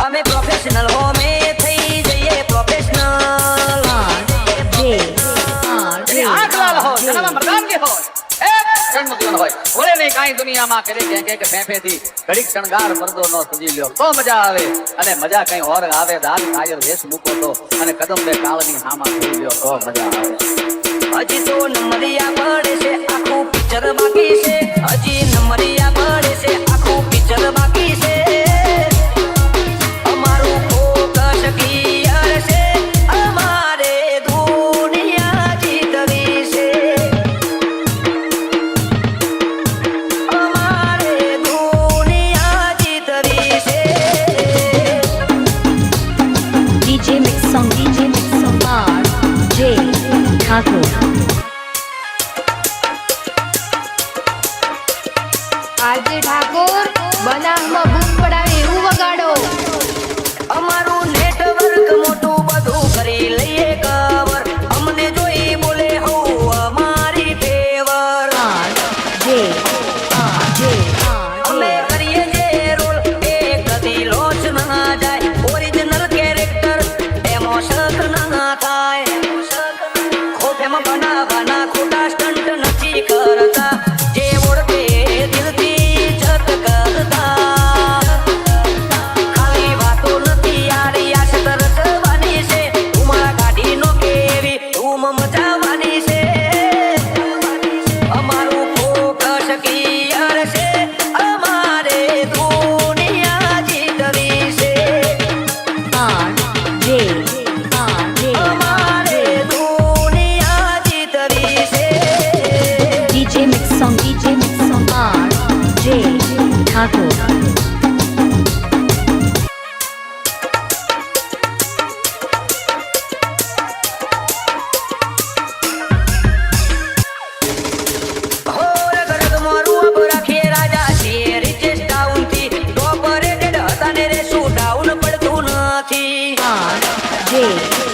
અમે પ્રોફેશનલ હો મે થઈ જઈએ પ્રોફેશનલ આખલાલ હો જનાબ મર્દાન કે હો એક જન્મદિવસ હોય ઓરે ને કાઈ દુનિયામાં કરે કે ફેફેથી ઘડીક શણગાર મર્દો નો સજી લ્યો તો મજા આવે અને મજા કઈ ઓર આવે દાલ કાયર વેશ મૂકો તો અને કદમ બે કાળની હામાં થઈ લ્યો તો મજા આવે હજી તો નંબરિયા પડે છે આખું પિક્ચર બાકી છે હજી નંબરિયા પડે છે આખું પિક્ચર બાકી છે આજે ઠાકોર બનાવમાં બૂમ પડાવે એવું વગાડો અમારું નેટવર્ક મોટું બધું કરી લઈએ કવર અમને જોઈ બોલે હો અમારી ફેવર અમે કરીએ જે રોલ એ કદી લોચ ના જાય ઓરિજિનલ કેરેક્ટર એમાં શક ના થાય ખોટેમાં બનાવવાના ખોટા સ્ટન્ટ નથી કરતા જે ઓળખે દિલથી જત કરતા ખાલી વાતો નથી યારી આ સતર જવાની છે ઉમરા ગાડી નો કેવી ધૂમ મચાવવાની છે અમારું ફોકસ ક્લિયર છે અમારે દુનિયા જીતવી છે અમારે દુનિયા જીતવી છે DJ Mix Song RJ Thakur down પડતું નથી